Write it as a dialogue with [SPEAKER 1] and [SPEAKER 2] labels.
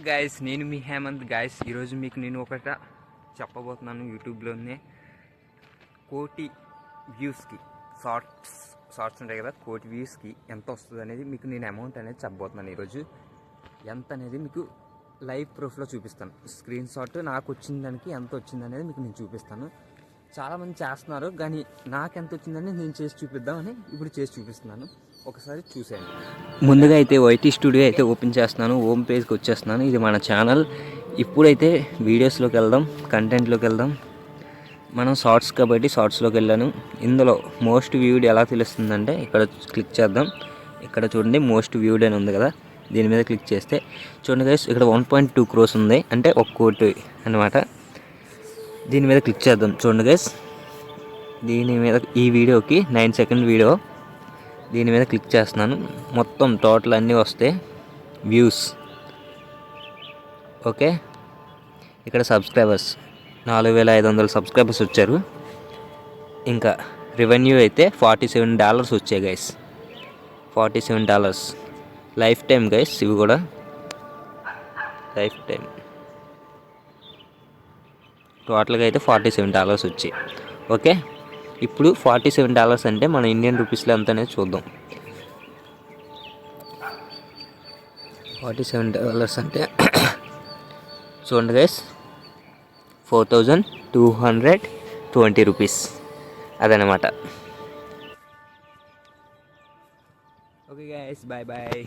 [SPEAKER 1] Guys, నేను మీ Hemant guys. ఈరోజు మీకు నేను ఒకట చెప్పబోతున్నాను. యూట్యూబ్లోనే 1,000,000 వ్యూస్కి షార్ట్స్ ఉంటాయి కదా, 1,000,000 వ్యూస్కి ఎంత వస్తుంది అనేది మీకు నేను అమౌంట్ అనేది చెప్పబోతున్నాను. ఈరోజు ఎంత అనేది మీకు లైవ్ ప్రూఫ్లో చూపిస్తాను. స్క్రీన్ షాట్ నాకు వచ్చిన దానికి ఎంత వచ్చింది అనేది మీకు నేను చూపిస్తాను. చాలామంది చేస్తున్నారు, కానీ నాకు ఎంత వచ్చిందని నేను చేసి చూపిద్దామని ఇప్పుడు చేసి చూపిస్తున్నాను. ఒకసారి చూసేయండి. ముందుగా అయితే వైటీ స్టూడియో అయితే ఓపెన్ చేస్తున్నాను. హోమ్ పేజ్కి వచ్చేస్తున్నాను. ఇది మన ఛానల్. ఇప్పుడైతే వీడియోస్లోకి వెళ్దాం, కంటెంట్లోకి వెళ్దాం. మనం షార్ట్స్ కాబట్టి షార్ట్స్లోకి వెళ్ళాను. ఇందులో మోస్ట్ వ్యూడ్ ఎలా తెలుస్తుందంటే ఇక్కడ క్లిక్ చేద్దాం. ఇక్కడ చూడండి, మోస్ట్ వ్యూడ్ అని ఉంది కదా, దీని మీద క్లిక్ చేస్తే చూడండి గైస్, ఇక్కడ 1.2 crores ఉంది, అంటే 1 కోటి అనమాట. దీని మీద క్లిక్ చేద్దాం. చూడండి గైస్, దీని మీద ఈ వీడియోకి 9 సెకండ్ వీడియో, దీని మీద క్లిక్ చేస్తున్నాను. మొత్తం టోటల్ అన్నీ వస్తాయి వ్యూస్. ఓకే, ఇక్కడ సబ్స్క్రైబర్స్ 4,500 సబ్స్క్రైబర్స్ వచ్చారు. ఇంకా రెవెన్యూ అయితే $47 వచ్చాయి గైస్. $47 life time guys. ఇవి కూడా లైఫ్ టైం. టోటల్గా అయితే $47 వచ్చాయి. ఓకే, ఇప్పుడు $47 అంటే మన ఇండియన్ రూపీస్లో ఎంత అనేది చూద్దాం. $47 అంటే చూడండి గైస్, 4,220 రూపీస్ అదనమాట. Okay guys, bye bye.